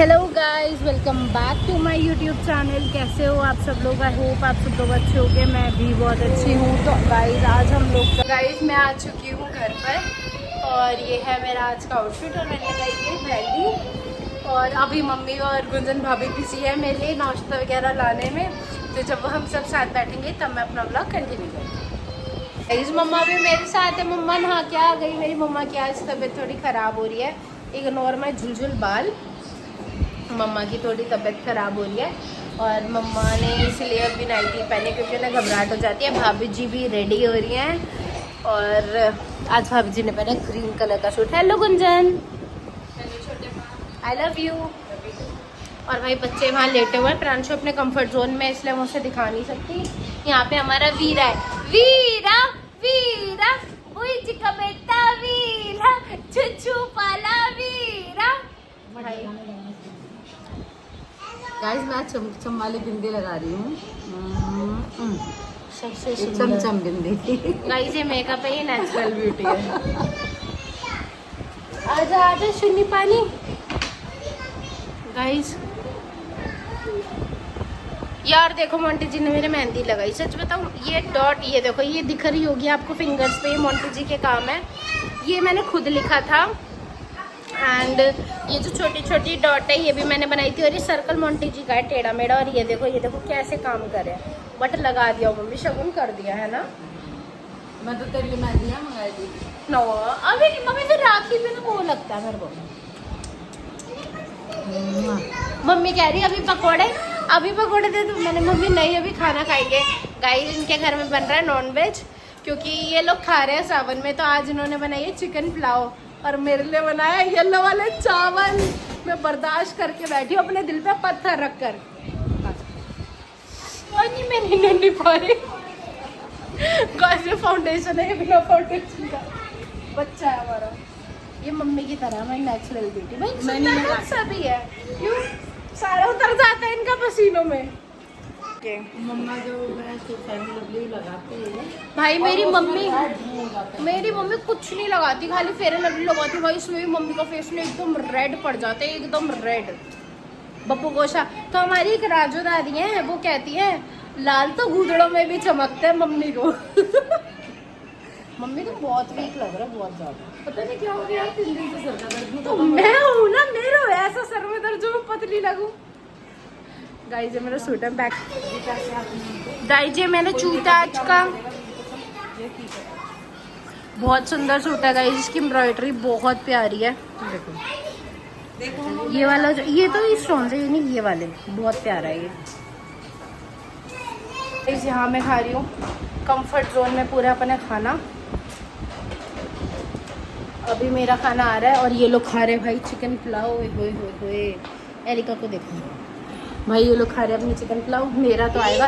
Hello guys, welcome back to my YouTube channel. कैसे हो आप सब लोग? आई होप आप सब लोग अच्छे होंगे। मैं भी बहुत अच्छी हूँ। तो गाइस आज हम लोग मैं आ चुकी हूँ घर पर और ये है मेरा आज का आउटफिट और मैंने लगाई है मेहंदी। और अभी मम्मी और गुंजन भाभी बिजी है मेरे लिए नाश्ता वगैरह लाने में। तो जब हम सब साथ बैठेंगे तब मैं अपना व्लॉग कंटिन्यू करूँगी। गाइस मम्मा भी मेरे साथ है। मम्मा नहा के आ गई। मेरी मम्मा की आज तबीयत थोड़ी ख़राब हो रही है। इग्नोर माय झुलझुल बाल। मम्मा की थोड़ी तबीयत ख़राब हो रही है और मम्मा ने इसलिए अभी नाइटी पहने क्योंकि उन्हें घबराहट हो जाती है। भाभी जी भी रेडी हो रही हैं और आज भाभी जी ने पहना ग्रीन कलर का suit. Hello Gunjan, I love you. और भाई बच्चे वहाँ लेटे हुए हैं। प्रांशु अपने कंफर्ट जोन में, इसलिए मैं उसे दिखा नहीं सकती। यहाँ पे हमारा वीरा है। वीरा वीरा जी का बेटा वीरा, छुछू पाला वीरा। भाई गाइस मैं चमचम वाली बिंदी लगा रही हूँ। सबसे चमचम बिंदी। गाइस ये मेकअप है, ये नेचुरल ब्यूटी है। आजा आजा सुन्नी पानी। गाइस यार देखो मोंटी जी ने मेरे मेहंदी लगाई। सच बताऊं, ये डॉट ये देखो, ये दिख रही होगी आपको फिंगर्स पे। ये मोंटी जी के काम है। ये मैंने खुद लिखा था। एंड ये जो छोटी छोटी डॉट है ये भी मैंने बनाई थी। और ये सर्कल मोंटी जी का है, टेढ़ा मेढ़ा। और ये देखो कैसे काम करे। बट लगा दिया मम्मी, शगुन कर दिया है ना। मैं तो तेरे लिए मेहंदियाँ मंगाई थी। नो अभी मम्मी फिर राखी पे ना वो लगता है मेरे को। मम्मी कह रही अभी पकोड़े दे दो। मैंने मम्मी नहीं अभी खाना खाएंगे। गाइस इनके घर में बन रहा है नॉनवेज क्योंकि ये लोग खा रहे हैं सावन में। तो आज इन्होंने बनाई है चिकन पुलाव और मेरे लिए बनाया येलो वाले चावल। मैं बर्दाश्त करके बैठी हूँ अपने दिल पे पत्थर रख कर। नहीं मैं नहीं पा रही। फाउंडेशन है, बिना फाउंडेशन का बच्चा है हमारा। ये मम्मी की तरह मैं नेचुरल ब्यूटी। भाई सुंदर सभी है, क्यों सारा उतर जाता है इनका पसीनों में। मम्मा जो लवली लगाती है भाई मेरी मम्मी कुछ नहीं लगाती, खाली फेयर एंड लवली लगाती। भाई इसमें भी मम्मी का फेस में एकदम रेड पड़ जाते हैं, एकदम रेड। बप्पू गोशा तो हमारी एक राजू दादी है, वो कहती है लाल तो गूदड़ों में भी चमकते हैं मम्मी को। मम्मी तो बहुत वीक लग रहा है, बहुत ज्यादा। पता नहीं क्या हो गया, 3 दिन से सर का दर्द। तो मैं हूँ ना, मेरा ऐसा सर में दर्द जो मैं पतली लगूं। गाइस ये मेरा सूट है बैक। गाइस ये मैंने चूता आज का, बहुत सुंदर सूट है गाइस। इसकी एम्ब्रॉयडरी बहुत प्यारी है। देखो ये वाला जो, ये तो इस स्टोन से, ये नहीं, ये वाले बहुत प्यारा है ये। गाइस यहाँ मैं खा रही हूँ कंफर्ट जोन में पूरा अपना खाना। अभी मेरा खाना आ रहा है और ये लोग खा रहे हैं भाई चिकन पुलाव। होए एरिका को देखो भाई, ये लोग खा रहे हैं अपनी चिकन पुलाव। मेरा तो आएगा।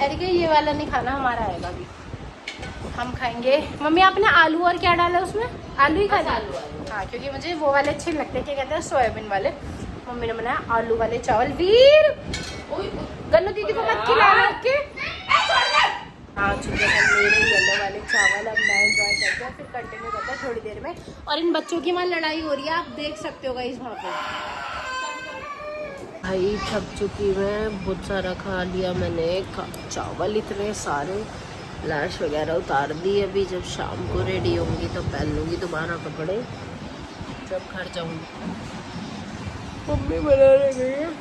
एरिका ये वाला नहीं खाना, हमारा आएगा अभी, हम खाएंगे। मम्मी आपने आलू और क्या डाला उसमें? आलू ही खाना। हाँ क्योंकि मुझे वो वाले अच्छे लगते हैं, क्या कहते हैं, सोयाबीन वाले। मम्मी ने बनाया आलू वाले चावल। वीर गन्नू दीदी को मत खिलाना। ओके हाँ चुके हैं मेरे येलो वाले चावल। अब मैं एंजॉय करते हैं, फिर कंटिन्यू करते हैं थोड़ी देर में। और इन बच्चों की वहाँ लड़ाई हो रही है, आप देख सकते हो गाइस वहाँ पे। भाई थक चुकी मैं, बहुत सारा खा लिया मैंने। चावल इतने सारे, लैश वगैरह उतार दी। अभी जब शाम को रेडी होंगी तो पहन लूँगी दोबारा कपड़े जब घर जाऊँगी। मम्मी बना रही है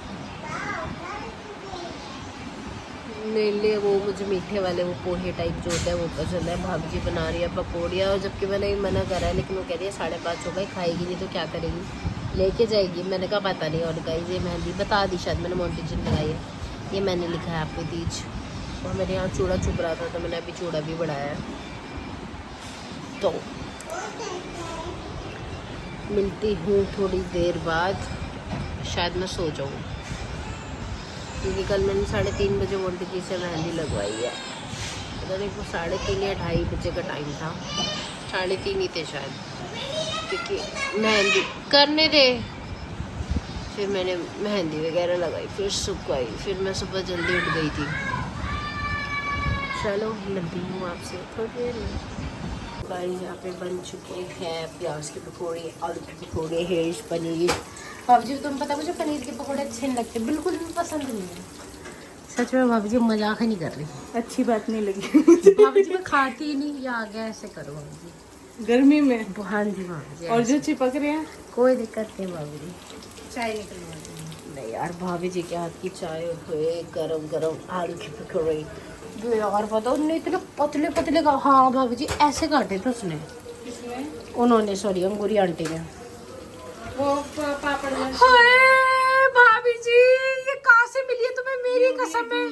मेरे लिए वो, मुझे मीठे वाले वो पोहे टाइप जो होता है वो पसंद है। भाभी जी बना रही है पकौड़ियाँ, और जबकि मैंने मना करा है लेकिन वो कह रही है 5:30 हो गए, खाएगी नहीं तो क्या करेगी, लेके जाएगी। मैंने कहा पता नहीं। और गाइस ये मेहंदी बता दी शायद मैंने, मोंटी जी ने लगाई है। ये मैंने लिखा है हैप्पी तीज। और मेरे यहाँ चूड़ा चुभ रहा था तो मैंने अभी चूड़ा भी बढ़ाया है। तो मिलती हूँ थोड़ी देर बाद, शायद मैं सो जाऊँ क्योंकि कल मैंने 3:30 बजे मोंटी जी से मेहंदी लगवाई है। पता नहीं वो 3:30 या 2:30 बजे का टाइम था, 3:30 ही थे शायद, क्योंकि मेहंदी करने दे। फिर मैंने मेहंदी वगैरह लगाई, फिर सुखाई, फिर मैं सुबह जल्दी उठ गई थी। चलो मिलती हूँ आपसे थोड़ी देर में। गाइस यहाँ पे बन चुके हैं प्याज की पकौड़ी, आलू की पकौड़ी, हेज पनीर भाभी जी तुम्हें पता, मुझे पनीर के पकौड़े अच्छे नहीं लगते, बिल्कुल भी पसंद नहीं है। सच में भाभी जी मजाक ही नहीं कर रही, अच्छी बात नहीं लगी भाभी जी मैं खाती ही नहीं, ये आ गया ऐसे करो भाभी जी। गर्मी में। हाँ जी भाभी जी, और जो चिपक रहे हैं कोई दिक्कत नहीं भाभी जी। चाय निकलवा देंगे। नहीं यार भाभी जी के हाथ की चाय हुए गरम गरम आलू की पकौड़े, जो यार पता उन्होंने इतने पतले पतले का, हाँ भाभी जी ऐसे काटे थे उसने, किसमें? उन्होंने सॉरी अंगूरी आंटी ने। वो पापड़ हाय भाभी जी ये कहाँ से मिली है तुम्हें, मेरी कसम है।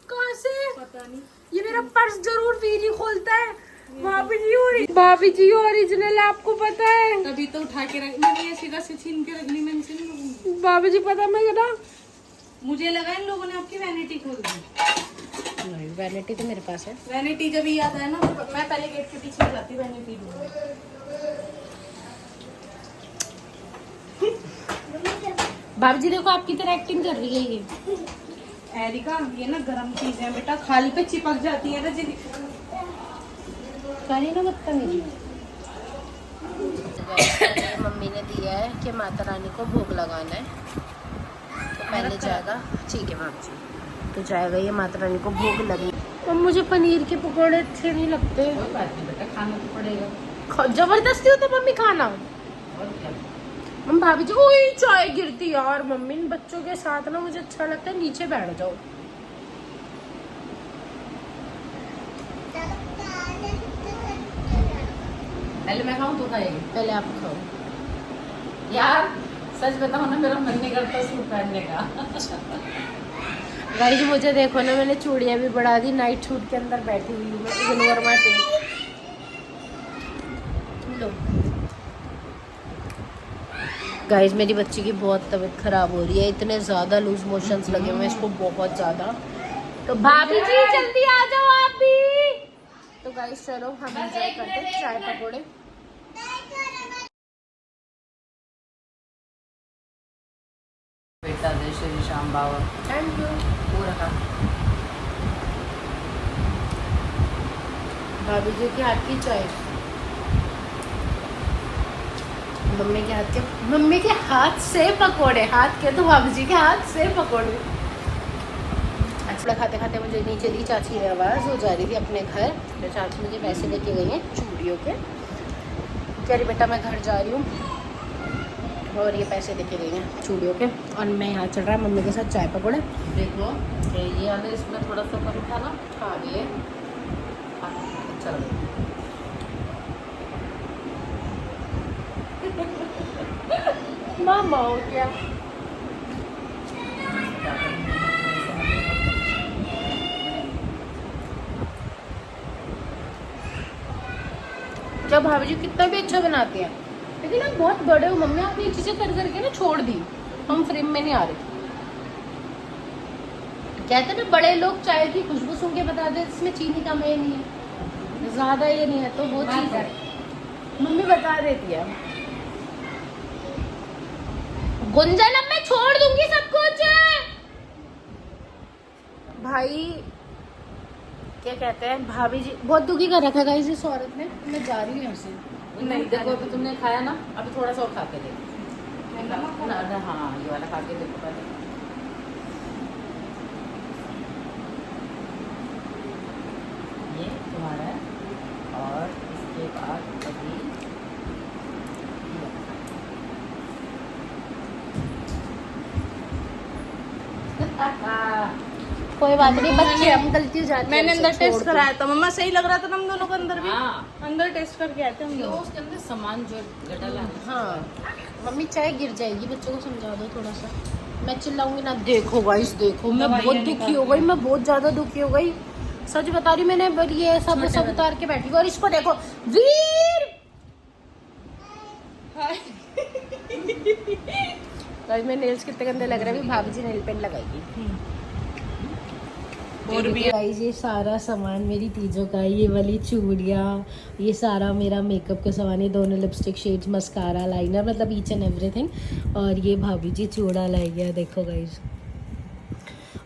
कहाँ से? पता नहीं। ये मेरा पर्स जरूर वीरी खोलता है। भाभी जी ओरिजिनल आपको पता है। तभी तो उठा के रख, मैंने ये सीधा से छीन के रख ली, मैंने से नहीं लगूंगी। भाभी जी पता मैं ना, मुझे लगा इन लोगों ने आपकी वैनिटी खोल दी। नहीं वैनिटी तो मेरे पास है। वैनिटी जब ही आता है ना, तो मैं पहले गेट के पीछे जाती वैनिटी ढूंढने। भाभी जी देखो आपकी तरह एक्टिंग कर रही है ये। एरिका ये ना गरम चीज है बेटा, खाली पे चिपक जाती है ना जिंदगी। करी ना बदतमीजी। मम्मी ने दिया है कि माता रानी को भोग लगाना है, तो पहले जाएगा। ठीक है भाभी जी, तो जाएगा ये माता रानी को भोग लगे। और मुझे पनीर के पकौड़े अच्छे नहीं लगते। कोई बात नहीं बेटा, खाना तो पड़ेगा। जबरदस्ती हो तो मम्मी खाना। और क्या? मम्मी भाभी जी ओए चाय गिरती यार, मम्मी इन बच्चों के साथ ना मुझे अच्छा लगता है, नीचे बैठ जाओ। पहले मैं खाऊं तो खाएगी। पहले आप खाओ। यार सच बताओ ना, मेरा मन नहीं करता सूट पहनने का। गाइस मुझे देखो ना, मैंने चूड़ियां भी बढ़ा दी, नाइट सूट के अंदर बैठी हुई हूँ मैं, इग्नोर मत लो। गाइस मेरी बच्ची की बहुत तबीयत खराब हो रही है, इतने ज़्यादा लूज मोशंस लगे हुए हैं इसको, बहुत ज़्यादा। तो भाभी जी जल्दी आ जाओ आप भी। तो गाइस चलो हम एंजॉय करते हैं चाय पकौड़े। बेटा जय श्री श्याम बाबा। Thank you. पूरा का भाभी जी के हाथ की चाय, मम्मी के हाथ से पकोड़े, हाथ के तो भाभी जी के हाथ से पकोड़े। अच्छा खाते खाते मुझे नीचे दी चाची ने आवाज़ हो जा रही थी अपने घर, तो चाची मुझे पैसे लेके गई हैं चूड़ियों के, कह रही बेटा मैं घर जा रही हूँ, और ये पैसे लेके गई हैं चूड़ियों के। और मैं यहाँ चल रहा है मम्मी के साथ चाय पकौड़े। देखो ये वाले इसमें थोड़ा सा कम था ना। हाँ ये चलो मामा हो क्या। जब भाभी जी कितना भी अच्छा बनाती हैं, लेकिन आप बहुत बड़े हो मम्मी, आपने ये चीज़ें कर करके ना छोड़ दी, हम फ्रेम में नहीं आ रहे। कहते हैं ना बड़े लोग चाय की खुशबू सुन के बता दे इसमें चीनी कम है नहीं है, ज़्यादा ये नहीं है, तो वो चीज़ है मम्मी बता देती है। गुंजन अब मैं छोड़ दूंगी सब कुछ। भाई क्या कहते हैं, भाभी जी बहुत दुखी कर रखा है इस औरत ने। मैं जा रही हूँ यहाँ से। नहीं देखो, अभी तुमने खाया ना, अभी थोड़ा सा और खा के देखो ना। हाँ ये वाला खा के देखो पहले। ये तुम्हारा है, और इसके बाद अभी कोई बात नहीं, बच्चे हम गलती हो जाती है। मैंने अंदर छोड़ टेस्ट दो। कराया था मम्मा, सही लग रहा था ना हम दोनों को अंदर भी। हाँ। अंदर टेस्ट करके आए थे हम क्यों दोनों। उसके अंदर सामान जो गटला है। हाँ मम्मी चाय गिर जाएगी, बच्चों को समझा दो थोड़ा सा। मैं चिल्लाऊंगी ना। देखो गाइस देखो, मैं बहुत दुखी हो गई, मैं बहुत ज्यादा दुखी हो गई, सच बता रही मैंने। पर ये सब उतार के बैठी हुई, और इसको देखो वीर। गाइस मेरे नेल्स कितने गंदे लग रहे हैं, भाभी जी नेल पेंट लगाएगी। और भी गाइस ये सारा सामान मेरी तीजों का है, ये वाली चूड़ियाँ, ये सारा मेरा मेकअप का सामान, ये दोनों लिपस्टिक शेड्स, मस्कारा, लाइनर, मतलब ईच एंड एवरीथिंग। और ये भाभी जी चूड़ा लाई गया देखो गाइस।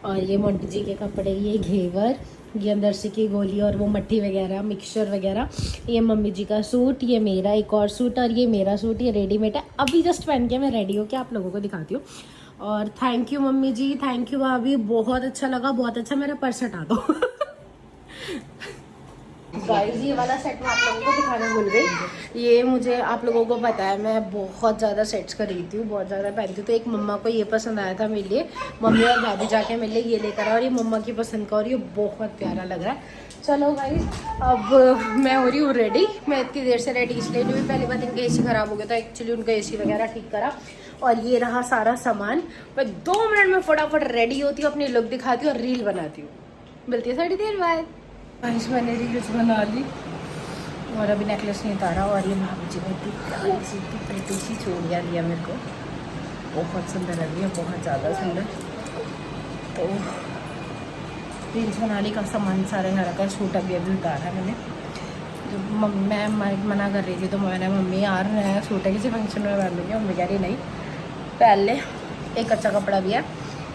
और ये मोंटी जी के कपड़े, ये घेवर, ये अंदर से की गोली और वो मट्ठी वगैरह मिक्सचर वगैरह। ये मम्मी जी का सूट, ये मेरा एक और सूट और ये मेरा सूट, ये रेडीमेड है। अभी जस्ट पहन के मैं रेडी होके आप लोगों को दिखाती हूँ। और thank you mummy ji, thank you भाभी, बहुत अच्छा लगा, बहुत अच्छा। मेरा पर्स हटा दो। गाइस ये वाला सेट मैं आप लोगों को दिखाना भूल गई। ये मुझे आप लोगों को पता है मैं बहुत ज़्यादा सेट्स खरीदती हूँ, बहुत ज़्यादा पहनती हूँ। तो एक मम्मा को ये पसंद आया था मेरे लिए, मम्मी और भाभी जाके मेरे लिए ये लेकर आए और ये मम्मा की पसंद का और ये बहुत प्यारा लग रहा है। चलो गाइस अब मैं हो रही हूँ रेडी। मैं इतनी देर से रेडी इसलिए नहीं हुई, पहली बात इनका AC ख़राब हो गया था, एक्चुअली उनका AC वगैरह ठीक करा और ये रहा सारा सामान। मैं 2 मिनट में फटाफट रेडी होती हूँ, अपनी लुक दिखाती हूँ और रील बनाती हूँ। मिलती है थोड़ी देर बाद। गाइस मैंने रील्स बना ली और अभी नेकलेस नहीं उतारा और ये भाभी जी ने प्रीति सी चूड़ियाँ दिया मेरे को, बहुत सुंदर लग रही है, बहुत ज़्यादा सुंदर। तो रील्स बनाने का सामान सारे घर का, सूट अभी उतारा है मैंने। जब मैं मना कर रही थी तो मैंने मम्मी यार नया सूट है किसी फंक्शन में पहन लूँगी, मम्मी कह रही नहीं पहन ले, एक अच्छा कपड़ा भी है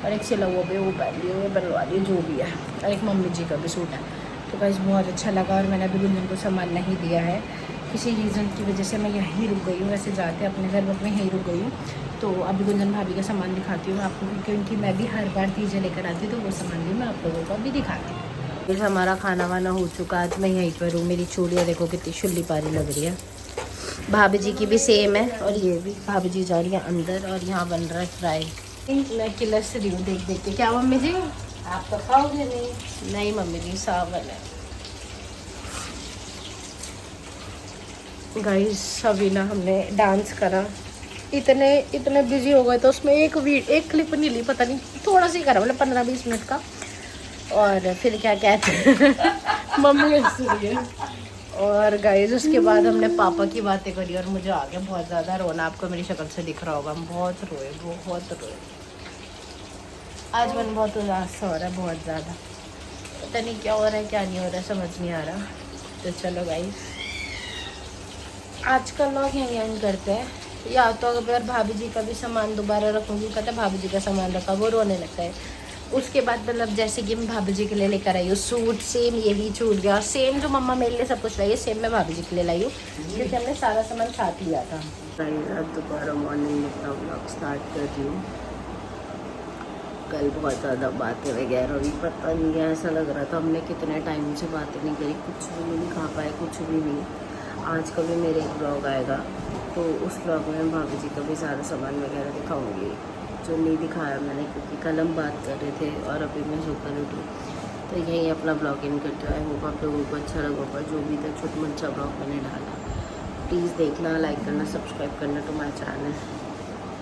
और एक सिला हुआ भी वो पहन लियो, वो बनवा लियो जो भी है, और एक मम्मी जी का भी सूट है। तो गाइस बहुत अच्छा लगा और मैंने अभी गुंजन को सामान नहीं दिया है, किसी रीज़न की वजह से मैं यहीं रुक गई हूँ। वैसे जाते अपने घर में यहीं रुक गई हूँ। तो अभी गुंजन भाभी का सामान दिखाती हूँ मैं आपको, क्योंकि मैं भी हर बार चीज़ें लेकर आती हूँ तो वो सामान भी मैं आप लोगों को भी दिखाती हूँ। फिर हमारा खाना वाना हो चुका, आज मैं यहीं पर हूँ। मेरी चूड़ियाँ देखो कितनी शुल्ली पारी लग रही है। भाभी जी की भी सेम है और ये भी भाभी जी जा रही है अंदर और यहाँ बन रहा है फ्राई। मैं किलस रही हूँ देख देख के। क्या मम्मी जी आप तो खाओगे नहीं? नहीं मम्मी जी सावन है। गाइस अभी ना हमने डांस करा, इतने बिजी हो गए तो उसमें एक क्लिप नहीं ली, पता नहीं थोड़ा सा ही करा, मतलब 15-20 मिनट का। और फिर क्या कहते हैं मम्मी हंस रही है। और गाइस उसके बाद हमने पापा की बातें करी और मुझे आ गया बहुत ज़्यादा रोना। आपको मेरी शक्ल से दिख रहा होगा, हम बहुत रोए, बहुत रोए। आज मन बहुत उदास हो रहा है, बहुत ज़्यादा। पता नहीं क्या हो रहा है क्या नहीं हो रहा है, समझ नहीं आ रहा। तो चलो गाइस आज का व्लॉग यहीं एंड करते हैं। या तो अगर भाभी जी का भी सामान दोबारा रखूँगी, कहते भाभी जी का सामान रखा वो रोने लगता है। उसके बाद मतलब जैसे कि मैं भाभी जी के लिए लेकर आई हूँ सूट, सेम यही छूट गया, सेम जो मम्मा मेरे लिए सब कुछ लाई है सेम मैं भाभी जी के लिए लाई हूँ, क्योंकि हमने सारा सामान साथ लिया था। दोबारा मॉर्निंग में अपना व्लॉग स्टार्ट कर रही हूँ। कल बहुत ज़्यादा बातें वगैरह भी पता नहीं है, ऐसा लग रहा था हमने कितने टाइम से बातें नहीं करी, कुछ भी नहीं दिखा पाए, कुछ भी नहीं। आज का भी मेरे एक ब्लॉग आएगा तो उस ब्लॉग में भाभी जी का भी सारा सामान वगैरह दिखाऊंगी जो नहीं दिखाया मैंने, क्योंकि कल हम बात कर रहे थे और अभी मैं सोकर उठी। तो यही अपना ब्लॉग इन करते हुए, आई होप आप लोगों को अच्छा लगा होगा जो भी तक छोटा मोटा ब्लॉग मैंने डाला। प्लीज़ देखना, लाइक करना, सब्सक्राइब करना टू माई चैनल।